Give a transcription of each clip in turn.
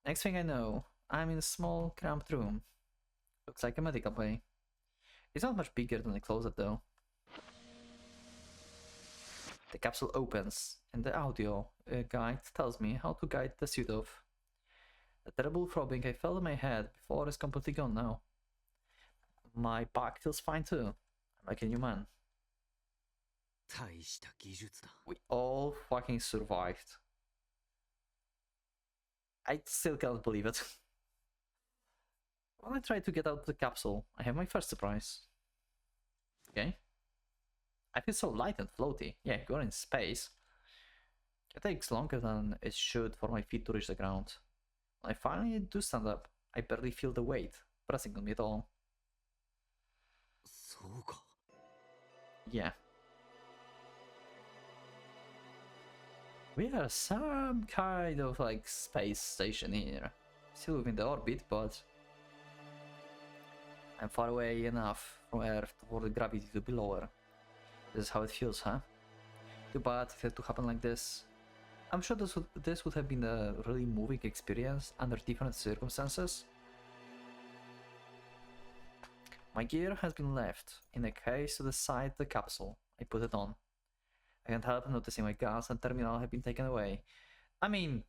Next thing I know, I'm in a small, cramped room. Looks like a medical bay. It's not much bigger than a closet though. The capsule opens, and the audio guide tells me how to guide the suit off. The terrible throbbing I felt in my head before is completely gone now. My back feels fine too. I'm like a new man. 大した技術だ。 We all fucking survived. I still can't believe it. When I try to get out of the capsule, I have my first surprise. Okay. I feel so light and floaty. Yeah, you're in space. It takes longer than it should for my feet to reach the ground. When I finally do stand up, I barely feel the weight pressing on me at all. そうか。 Yeah. We are some kind of like space station here. Still within the orbit, but I'm far away enough from Earth for the gravity to be lower. This is how it feels, huh? Too bad it had to happen like this. I'm sure this would have been a really moving experience under different circumstances. My gear has been left in a case to the side of the capsule. I put it on. I can't help noticing my guns and terminal have been taken away. I mean,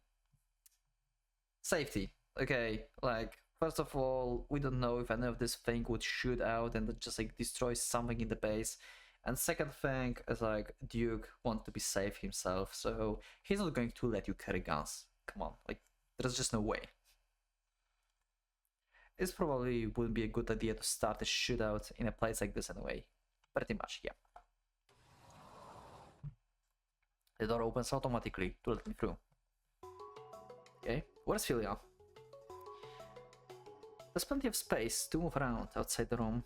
safety. Okay, like, first of all, we don't know if any of this thing would shoot out and just like destroy something in the base. And second thing is like, Duke wants to be safe himself, so he's not going to let you carry guns. Come on, like, there's just no way. It probably wouldn't be a good idea to start a shootout in a place like this anyway. Pretty much, yeah. The door opens automatically to let me through. Okay, where's Philia? There's plenty of space to move around outside the room,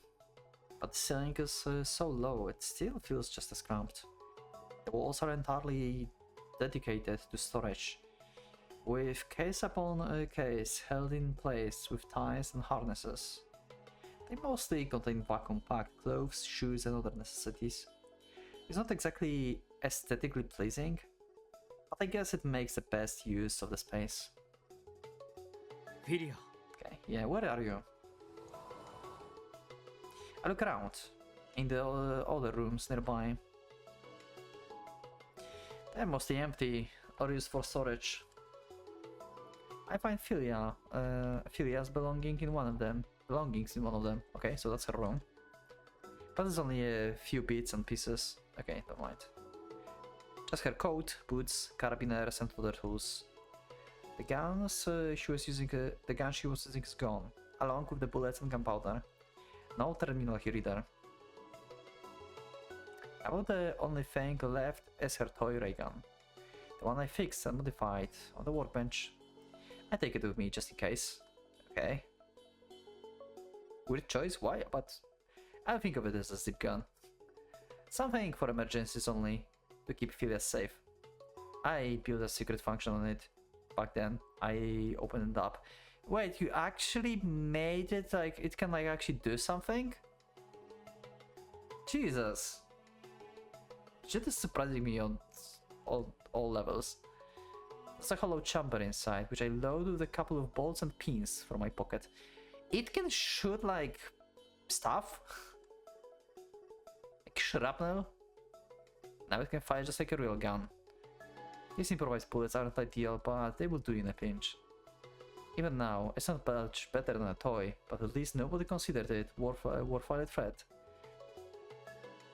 but the ceiling is so low it still feels just as cramped. The walls are entirely dedicated to storage, with case upon case held in place with ties and harnesses. They mostly contain vacuum-packed clothes, shoes and other necessities. It's not exactly aesthetically pleasing, but I guess it makes the best use of the space. フィリア。 Okay, yeah, where are you? I look around in the other rooms nearby. They're mostly empty or used for storage. I find Philia's belongings in one of them. Okay, so that's her room. But there's only a few bits and pieces. Okay, never mind. Just her coat, boots, carabiners, and other tools. The gun she was using is gone, along with the bullets and gunpowder. No terminal here either. About the only thing left is her toy ray gun. The one I fixed and modified on the workbench. I take it with me just in case. Okay. Weird choice, why? But I think of it as a zip gun. Something for emergencies only, to keep Philia safe. I built a secret function on it. Back then, I opened it up. Wait, you actually made it like it can like actually do something? Jesus. Shit is surprising me on all levels. There's a hollow chamber inside, which I load with a couple of bolts and pins from my pocket. It can shoot like stuff? Like shrapnel? Now it can fire just like a real gun. These improvised bullets aren't ideal, but they will do in a pinch. Even now, it's not much better than a toy, but at least nobody considered it worthwhile threat.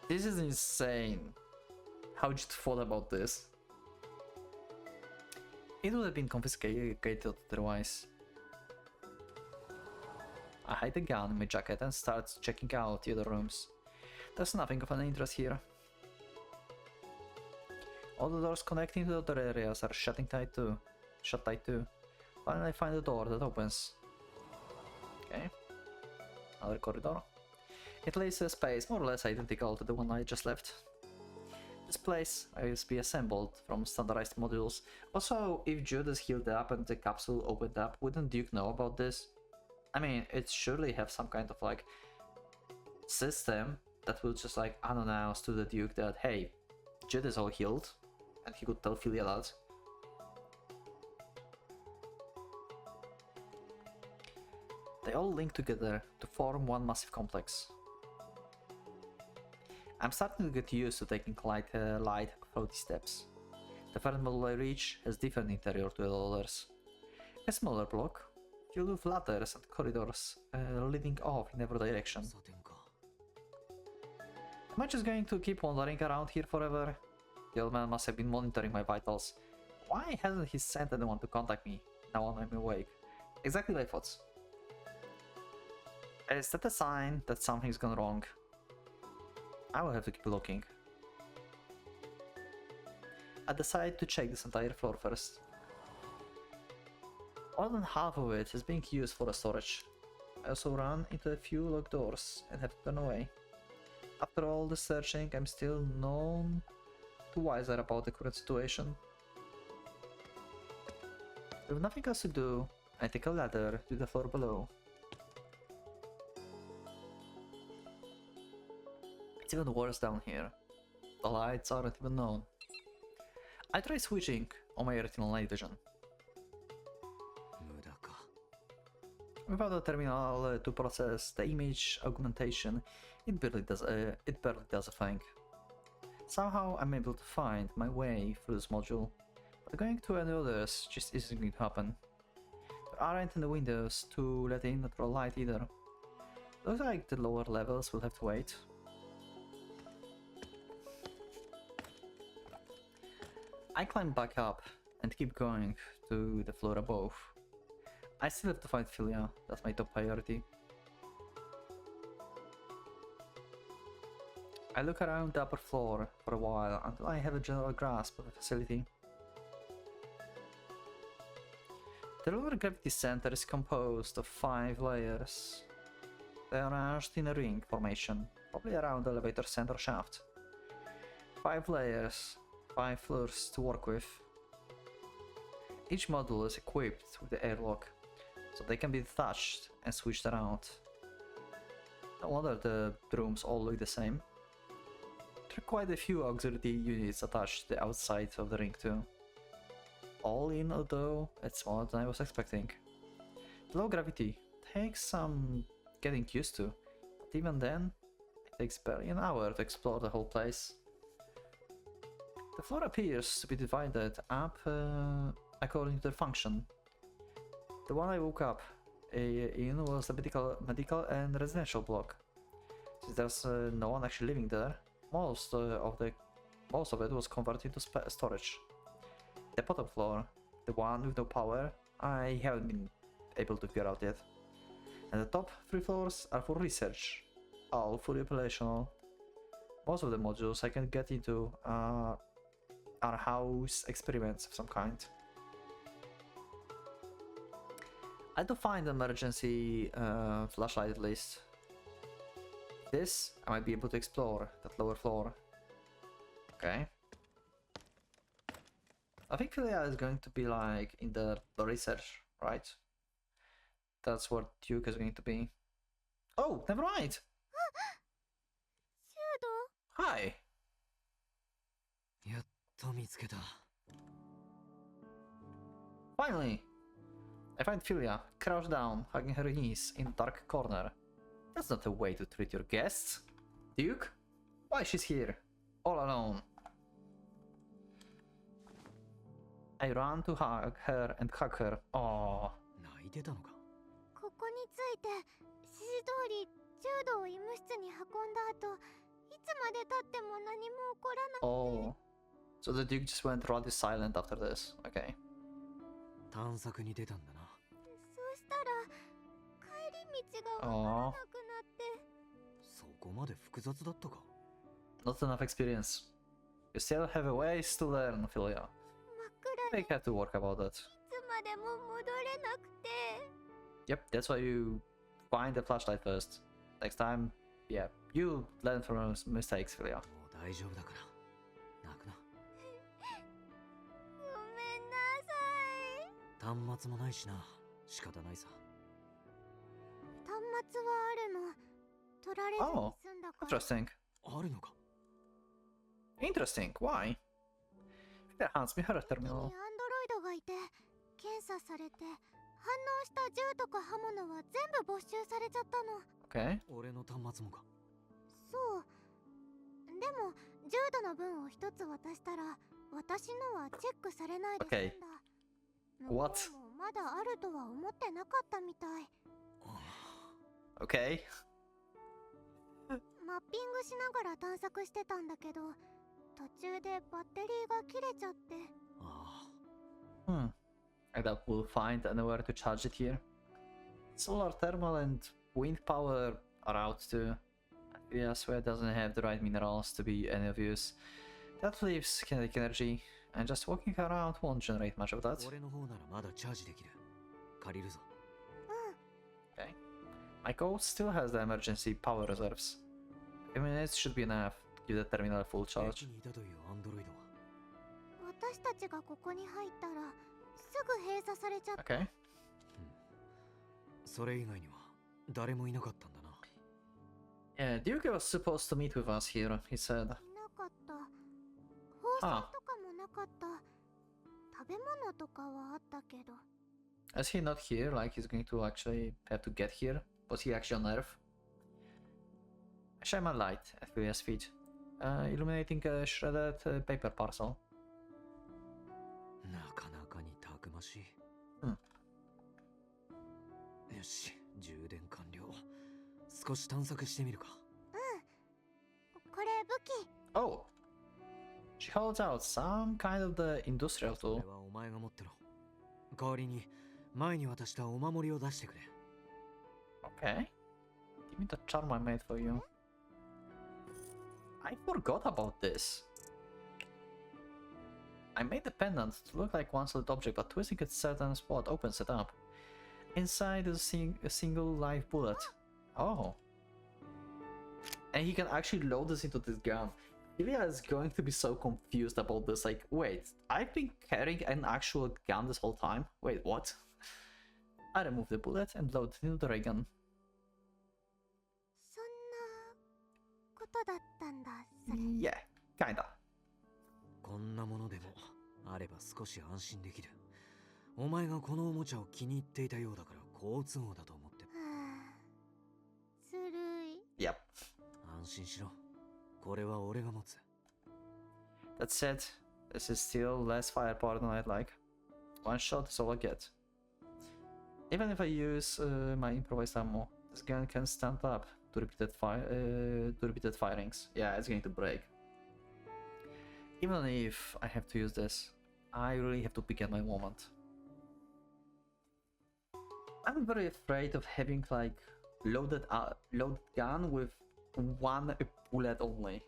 This is insane. How you thought about this? It would have been confiscated otherwise. I hide the gun in my jacket and start checking out the other rooms. There's nothing of any interest here. All the doors connecting to the other areas are shut tight too. Finally I find the door that opens. Okay. Another corridor. It lays a space more or less identical to the one I just left. This place is be assembled from standardized modules. Also, if Jude is healed up and the capsule opened up, wouldn't Duke know about this? I mean, it surely have some kind of like system that will just like announce to the Duke that hey, Jude is all healed, and he could tell Philia that. They all link together to form one massive complex. I'm starting to get used to taking light floaty steps. The first model I reach has different interior to the others. A smaller block, filled with ladders and corridors leading off in every direction. Am I just going to keep wandering around here forever? The old man must have been monitoring my vitals. Why hasn't he sent anyone to contact me now I'm awake? Exactly my thoughts. Is that a sign that something's gone wrong? I will have to keep looking. I decide to check this entire floor first. More than half of it is being used for a storage. I also run into a few locked doors and have to turn away. After all the searching, I'm still none too wiser about the current situation. With nothing else to do, I take a ladder to the floor below. It's even worse down here. The lights aren't even known. I try switching on my retinal night vision. Without a terminal to process the image augmentation, it barely does a thing. Somehow I'm able to find my way through this module, but going to any others just isn't going to happen. There aren't any windows to let in natural light either. Looks like the lower levels will have to wait. I climb back up and keep going to the floor above. I still have to find Philia, that's my top priority. I look around the upper floor for a while until I have a general grasp of the facility. The lower gravity center is composed of 5 layers. They are arranged in a ring formation, probably around the elevator center shaft. 5 layers, 5 floors to work with. Each module is equipped with the airlock, so they can be detached and switched around. No wonder the rooms all look the same. There are quite a few auxiliary units attached to the outside of the ring too. All in, although it's smaller than I was expecting. The low gravity takes some getting used to, but even then, it takes barely an hour to explore the whole place. The floor appears to be divided up according to their function. The one I woke up in was the medical and residential block. Since there's no one actually living there, most of it was converted to storage. The bottom floor, the one with no power, I haven't been able to figure out yet. And the top 3 floors are for research, all fully operational. Most of the modules I can get into are house experiments of some kind. I do find an emergency flashlight at least. This, I might be able to explore that lower floor. Okay. I think Philia is going to be like in the research, right? That's what Duke is going to be. Oh, never mind! Hi! Finally! I find Philia, crouched down, hugging her knees in a dark corner. That's not a way to treat your guests. Duke? Why she's here? All alone. I run to hug her and hug her. Aww. ここについて指示通り柔道を医務室に運んだ後、いつまで経っても何も起こらなくて。 Oh. So the Duke just went radically silent after this. Okay. 探索に出たんだな。そうしたら帰り道がわからなくなって。そこまで複雑だったか。Not enough experience. You still have a ways to learn, Philia. 真っ暗 I have to work about that. いつまでも戻れなくて。 Yep, that's why you find the flashlight first. Next time, yeah, you learn from your mistakes, Philia. もう大丈夫だから泣くな。ごめんなさい。端末もないしな。仕方ないさ。端末はあるの。取られずに済んだから。Interesting. あるのか。Interesting. Why? Philia hands me her 家にアン terminal. ドロイドがいて、検査されて応した銃とか刃物は全部没収されちゃったの。 Okay. 俺の端末もか。そうでも銃度の分を一つ渡したら私のはチェックされないで済んだ。向こう What? もまだあるとは思ってなかったみたい。 Okay. マッピングしながら探索してたんだけど途中でバッテリーが切れちゃって。あ Hmm. I doubt we'll find anywhere to charge it here. Solar thermal and wind power are out too. Yeah, swear doesn't have the right minerals to be any of use. That leaves kinetic energy, and just walking around won't generate much of あ。 that. 俺の方ならまだチャージできる。借りるぞ。 Okay. My ghost still has the emergency power reserves. A few minutes should be enough to give the terminal a full 駅 charge. にいたというアンドロイドは。私たちがここに入ったらすぐ閉鎖されちゃって。 Okay. それ以外には誰もいなかったんだな。 Yeah, Duke was supposed to meet with us here, he said. いなかった。放射とかもなかった。食べ物とかはあったけど。 Is he not here? Like he's going to actually have to get here? Was he actually on Earth? I shine my light at Phileas' feet, illuminating a shredded paper parcel. なかなかにたくましい。よし、充電完了。少し探索してみるか。これ武器。 Oh! She holds out some kind of the industrial そ tool. れはお前が持ってろ。代わりに前に渡したお守りを出してくれ。 Okay. Give me the charm I made for you. I forgot about this. I made the pendant to look like one solid object, but twisting a certain spot opens it up. Inside is a single live bullet. Oh. And he can actually load this into this gun. Ilya is going to be so confused about this. Like, wait, I've been carrying an actual gun this whole time? Wait, what? I remove the bullet and load it into the ray gun. そんなことだったんだ、それ。 Yeah, kinda. こんなものでもあれば少し安心できる。お前がこのおもちゃを気に入っていたようだから好都合だと思って。はあ、ずるい。 Yep. 安心しろ。これは俺が持つ。 That said, this is still less firepower than I'd like. One shot is all I get. Even if I use my improvised ammo, this gun can stand up to repeated firings. Yeah, it's going to break. Even if I have to use this, I really have to pick at my moment. I'm very afraid of having like loaded gun with one bullet only.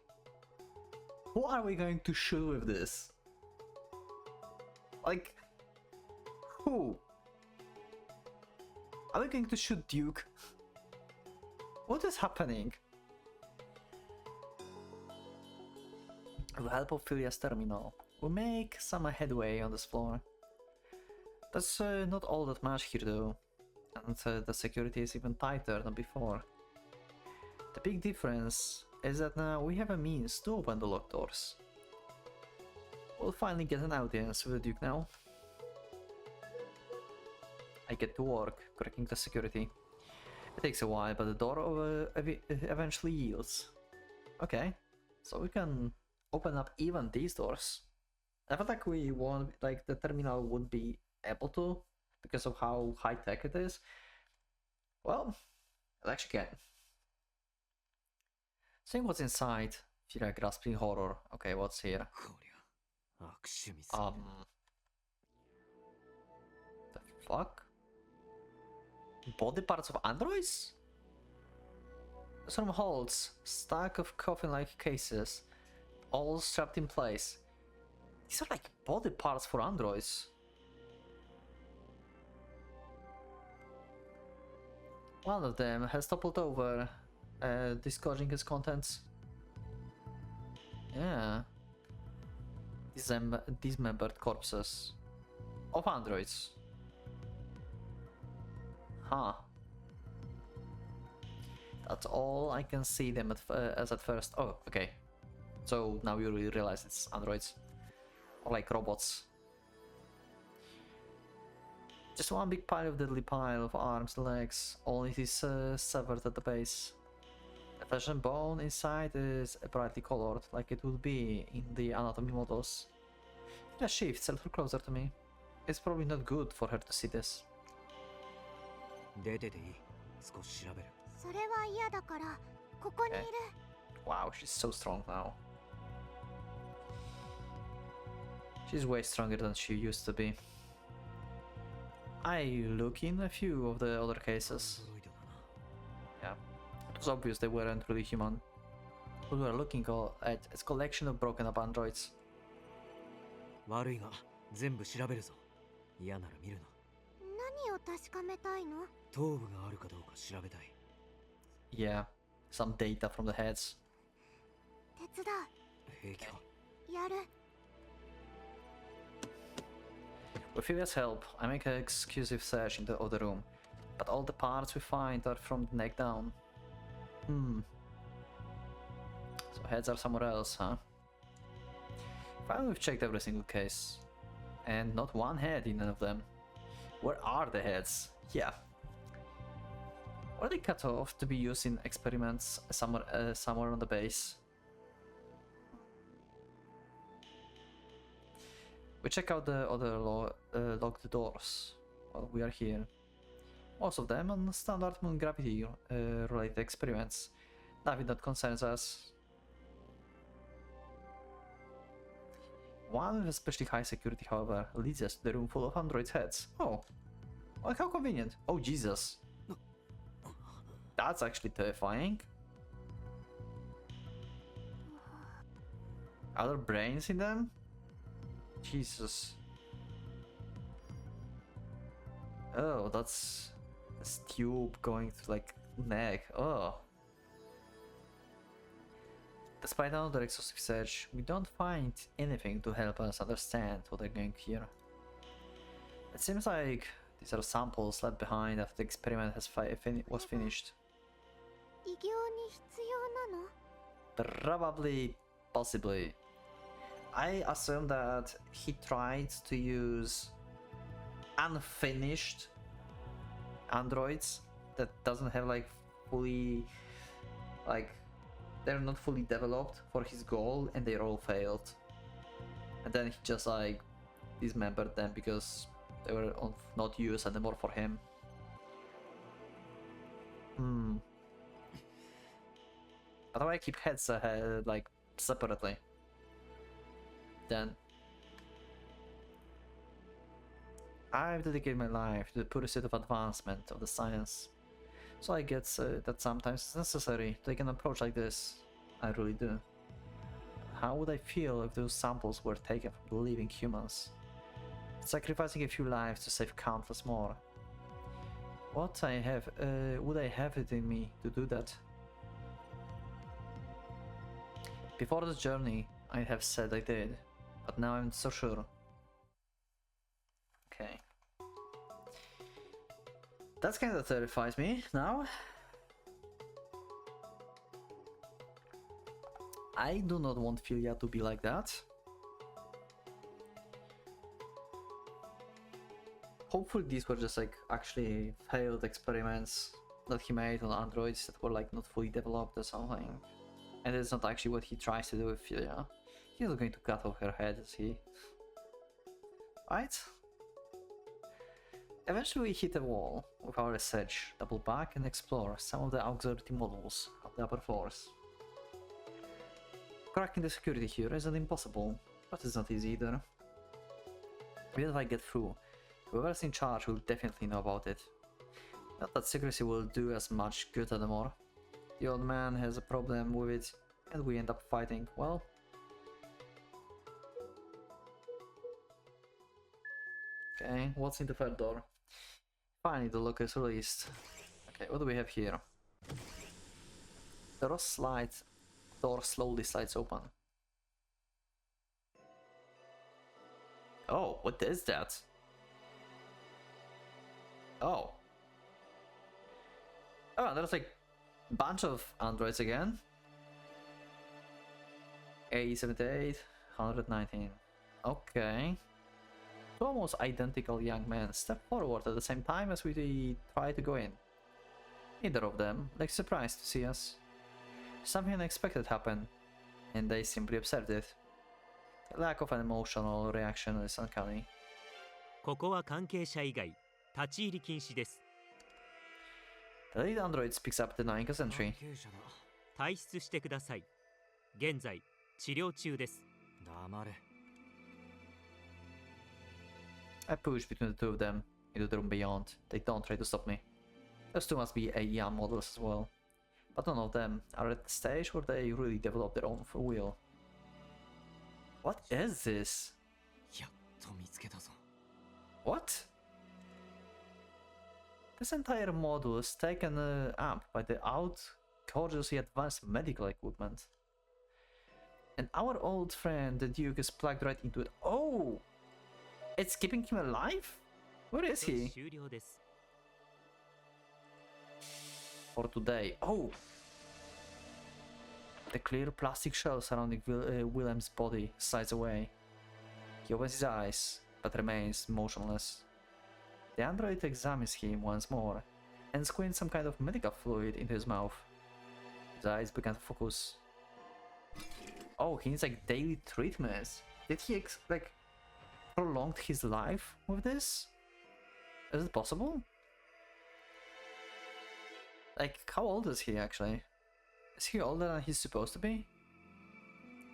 Who are we going to shoot with this? Like, who? Are we going to shoot Duke? What is happening? With the help of Phileas' terminal, we make some headway on this floor. That's not all that much here though, and the security is even tighter than before. The big difference is that now we have a means to open the locked doors. We'll finally get an audience with the Duke now. I get to work cracking the security. It takes a while, but the door eventually yields. Okay, so we can open up even these doors. I felt like we won't, like the terminal wouldn't be able to because of how high tech it is. Well, it actually can. Seeing what's inside, feel like grasping horror. Okay, what's here? こりゃ、悪趣味す The fuck? Body parts of androids? Some holds stack of coffin-like cases, all strapped in place. These are like body parts for androids. One of them has toppled over, disgorging its contents. Yeah. Dismembered corpses of androids. Huh. That's all I can see them as at first. Oh, okay. So now you really realize it's androids. Or like robots. Just one big pile of deadly pile of arms and legs, only it is severed at the base. The flesh and bone inside is brightly colored, like it would be in the anatomy models. It just shifts a little closer to me. It's probably not good for her to see this. 出てていい。少し調べる。それは嫌だからここにいる。Wow, she's so strong now. She's way stronger than she used to be. I look in a few of the other cases. Yeah, it was obvious they weren't really human. We were looking at a collection of broken up androids. 悪いが全部調べるぞ。嫌なら見るな。何を確かめたいの？頭部があるかどうか調べたい。Yeah, some data from the heads. 手伝う。平気か。やる。With Vivia's help, I make an exclusive search in the other room, but all the parts we find are from the neck down. So heads are somewhere else, huh? Finally, we've checked every single case, and not one head in none of them. Where are the heads? Yeah. Were they cut off to be used in experiments somewhere on the base? We check out the other locked doors while we are here. Most of them on standard moon gravity related experiments. Nothing that concerns us. One with especially high security, however, leads us to the room full of androids' heads. Oh, well, how convenient. Oh, Jesus. That's actually terrifying. Are there brains in them? Jesus. Oh, that's this tube going through like neck. Oh. Despite another exhaustive search, we don't find anything to help us understand what they're doing here. It seems like these are samples left behind after the experiment was finished. 異形に必要なの？ Probably, possibly. I assume that he tried to use unfinished androids that doesn't have like fully, like they're not fully developed for his goal and they all failed. And then he just like dismembered them because they were not used anymore for him. By the way, I keep heads like separately. Then I've dedicated my life to the pursuit of advancement of the science, so I get that sometimes it's necessary to take an approach like this. I really do. How would I feel if those samples were taken from the living humans, sacrificing a few lives to save countless more? Would I have it in me to do that? Before this journey, I'd have said I did, but now I'm not so sure. Okay. That kind of terrifies me now. I do not want Filia to be like that. Hopefully these were just like actually failed experiments that he made on androids that were like not fully developed or something. And it's not actually what he tries to do with Filia. He's not going to cut off her head, is he? Right? Eventually we hit a wall with our research, double back and explore some of the auxiliary models of the upper floors. Cracking the security here isn't impossible, but it's not easy either. Even if I get through, whoever's in charge will definitely know about it. Not that secrecy will do as much good anymore. The old man has a problem with it, and we end up fighting, well... Okay, what's in the third door? Finally, the lock is released. Okay, what do we have here? The door slowly slides open. Oh, what is that? Oh. Oh, there's like a bunch of androids again. 78, 119. Okay. Two almost identical young men step forward at the same time as we try to go in. Neither of them looks surprised to see us. Something unexpected happened, and they simply observed it. The lack of an emotional reaction is uncanny. ここは関係者以外立ち入り禁止です。 The lead android speaks up denying us entry. 関係者だ。退出してください。現在治療中です。黙れ。I push between the two of them into the room beyond. They don't try to stop me. Those two must be AI models as well. But none of them are at the stage where they really develop their own free will. What is this? やっと見つけたぞ。What? This entire module is taken up by the gorgeously advanced medical equipment. And our old friend the Duke is plugged right into it. Oh! It's keeping him alive? Where is he? 終了です。 For today. Oh! The clear plastic shell surrounding Willem's body slides away. He opens his eyes, but remains motionless. The android examines him once more, and squints some kind of medical fluid into his mouth. His eyes begin to focus. Oh, he needs like daily treatments. Did he like prolonged his life with this? Is it possible? Like, how old is he actually? Is he older than he's supposed to be?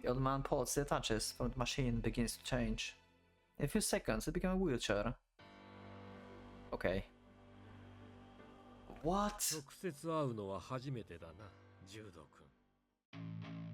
The old man pulls the attaches from the machine and begins to change. In a few seconds, it becomes a wheelchair. Okay. What? 直接会うのは初めてだな、柔道君。